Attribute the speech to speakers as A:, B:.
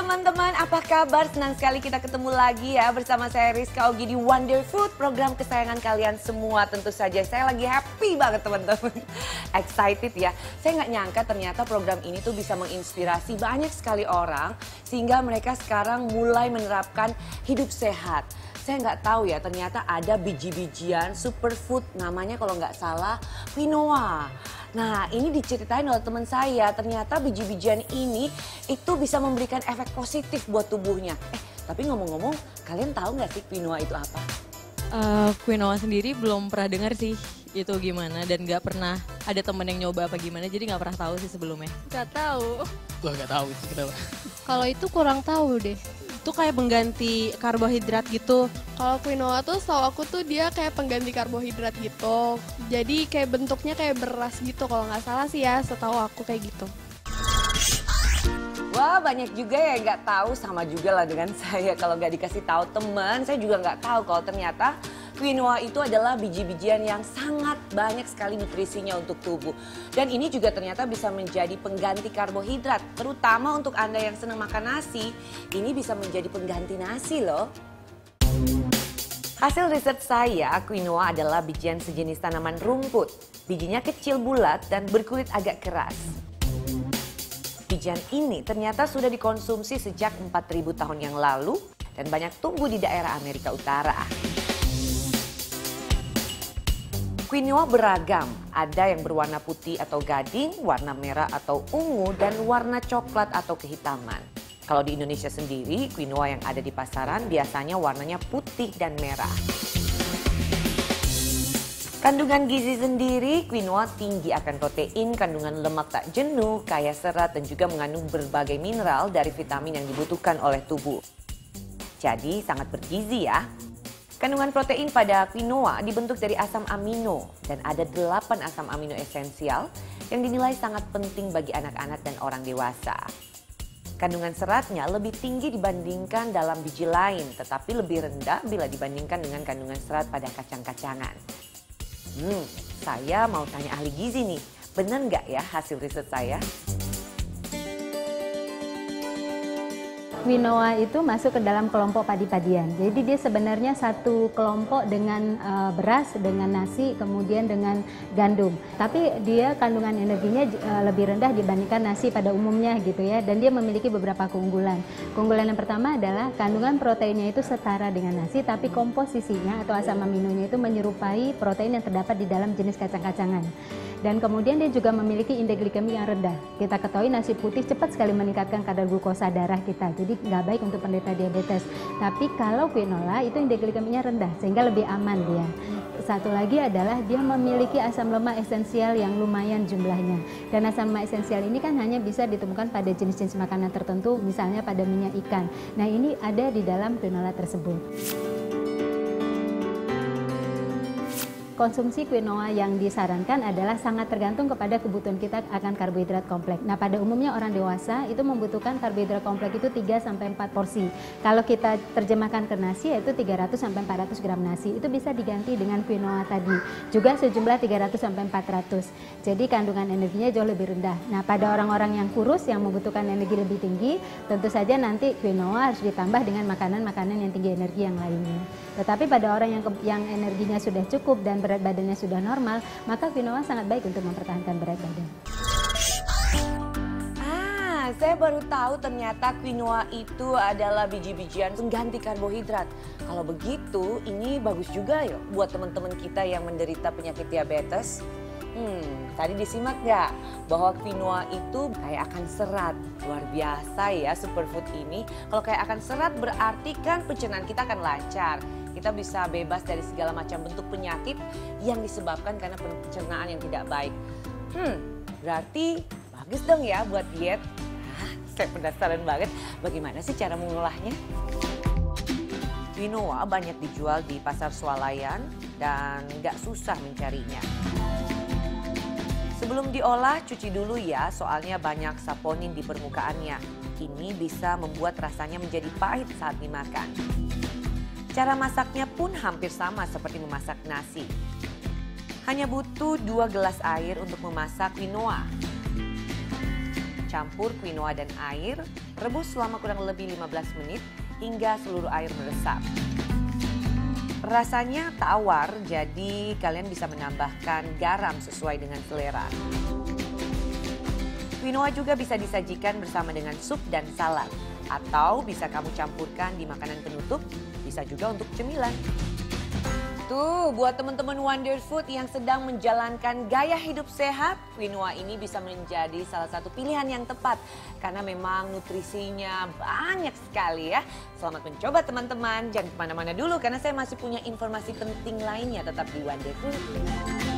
A: teman-teman, apa kabar? Senang sekali kita ketemu lagi ya bersama saya Rizka Ogi di Wonder Food, program kesayangan kalian semua. Tentu saja saya lagi happy banget teman-teman, excited ya. Saya nggak nyangka ternyata program ini tuh bisa menginspirasi banyak sekali orang sehingga mereka sekarang mulai menerapkan hidup sehat. Saya nggak tahu ya, ternyata ada biji-bijian superfood namanya kalau nggak salah quinoa. Nah, ini diceritain oleh teman saya, ternyata biji-bijian ini itu bisa memberikan efek positif buat tubuhnya. Tapi ngomong-ngomong, kalian tahu nggak sih quinoa itu apa?
B: Quinoa sendiri belum pernah dengar sih itu gimana dan nggak pernah ada temen yang nyoba apa gimana, jadi nggak pernah tahu sih sebelumnya.
C: Gak tahu.
D: Gua nggak tahu sih kenapa.
C: Kalau itu kurang tahu deh.
E: Itu kayak pengganti karbohidrat gitu.
C: Kalau quinoa tuh setahu aku tuh dia kayak pengganti karbohidrat gitu. Jadi kayak bentuknya kayak beras gitu kalau nggak salah sih ya, setahu aku kayak gitu.
A: Wah, banyak juga yang nggak tahu, sama juga lah dengan saya. Kalau nggak dikasih tahu teman, saya juga nggak tahu kalau ternyata quinoa itu adalah biji-bijian yang sangat banyak sekali nutrisinya untuk tubuh. Dan ini juga ternyata bisa menjadi pengganti karbohidrat. Terutama untuk Anda yang senang makan nasi, ini bisa menjadi pengganti nasi loh. Hasil riset saya, quinoa adalah bijian sejenis tanaman rumput. Bijinya kecil bulat dan berkulit agak keras. Bijian ini ternyata sudah dikonsumsi sejak 4.000 tahun yang lalu dan banyak tumbuh di daerah Amerika Utara. Quinoa beragam, ada yang berwarna putih atau gading, warna merah atau ungu, dan warna coklat atau kehitaman. Kalau di Indonesia sendiri, quinoa yang ada di pasaran biasanya warnanya putih dan merah. Kandungan gizi sendiri, quinoa tinggi akan protein, kandungan lemak tak jenuh, kaya serat, dan juga mengandung berbagai mineral dari vitamin yang dibutuhkan oleh tubuh. Jadi sangat bergizi ya. Kandungan protein pada quinoa dibentuk dari asam amino dan ada 8 asam amino esensial yang dinilai sangat penting bagi anak-anak dan orang dewasa. Kandungan seratnya lebih tinggi dibandingkan dalam biji lain, tetapi lebih rendah bila dibandingkan dengan kandungan serat pada kacang-kacangan. Saya mau tanya ahli gizi nih, benar nggak ya hasil riset saya?
F: Quinoa itu masuk ke dalam kelompok padi-padian. Jadi dia sebenarnya satu kelompok dengan beras, dengan nasi, kemudian dengan gandum. Tapi dia kandungan energinya lebih rendah dibandingkan nasi pada umumnya gitu ya. Dan dia memiliki beberapa keunggulan. Keunggulan yang pertama adalah kandungan proteinnya itu setara dengan nasi, tapi komposisinya atau asam aminonya itu menyerupai protein yang terdapat di dalam jenis kacang-kacangan. Dan kemudian dia juga memiliki indeks glikemi yang rendah. Kita ketahui nasi putih cepat sekali meningkatkan kadar glukosa darah kita, jadi nggak baik untuk penderita diabetes. Tapi kalau quinoa itu indeks glikeminya rendah, sehingga lebih aman dia. Satu lagi adalah dia memiliki asam lemak esensial yang lumayan jumlahnya. Dan asam lemak esensial ini kan hanya bisa ditemukan pada jenis-jenis makanan tertentu, misalnya pada minyak ikan. Nah ini ada di dalam quinoa tersebut. Konsumsi quinoa yang disarankan adalah sangat tergantung kepada kebutuhan kita akan karbohidrat kompleks. Nah, pada umumnya orang dewasa itu membutuhkan karbohidrat kompleks itu 3-4 porsi. Kalau kita terjemahkan ke nasi yaitu 300-400 gram nasi. Itu bisa diganti dengan quinoa tadi. Juga sejumlah 300-400. Jadi kandungan energinya jauh lebih rendah. Nah, pada orang-orang yang kurus yang membutuhkan energi lebih tinggi, tentu saja nanti quinoa harus ditambah dengan makanan-makanan yang tinggi energi yang lainnya. Tetapi pada orang yang energinya sudah cukup dan berat badannya sudah normal, maka quinoa sangat baik untuk mempertahankan berat badan.
A: Saya baru tahu ternyata quinoa itu adalah biji-bijian pengganti karbohidrat. Kalau begitu, ini bagus juga ya buat teman-teman kita yang menderita penyakit diabetes. Tadi disimak nggak bahwa quinoa itu kaya akan serat. Luar biasa ya superfood ini. Kalau kaya akan serat berarti kan pencernaan kita akan lancar. Kita bisa bebas dari segala macam bentuk penyakit yang disebabkan karena pencernaan yang tidak baik. Berarti bagus dong ya buat diet. Saya penasaran banget bagaimana sih cara mengolahnya. Quinoa banyak dijual di pasar swalayan dan nggak susah mencarinya. Sebelum diolah, cuci dulu ya, soalnya banyak saponin di permukaannya. Ini bisa membuat rasanya menjadi pahit saat dimakan. Cara masaknya pun hampir sama seperti memasak nasi. Hanya butuh 2 gelas air untuk memasak quinoa. Campur quinoa dan air, rebus selama kurang lebih 15 menit hingga seluruh air meresap. Rasanya tawar, jadi kalian bisa menambahkan garam sesuai dengan selera. Quinoa juga bisa disajikan bersama dengan sup dan salad. Atau bisa kamu campurkan di makanan penutup, bisa juga untuk cemilan. Tuh, buat teman-teman Wonder Food yang sedang menjalankan gaya hidup sehat, quinoa ini bisa menjadi salah satu pilihan yang tepat. Karena memang nutrisinya banyak sekali ya. Selamat mencoba teman-teman, jangan kemana-mana dulu karena saya masih punya informasi penting lainnya tetap di Wonder Food.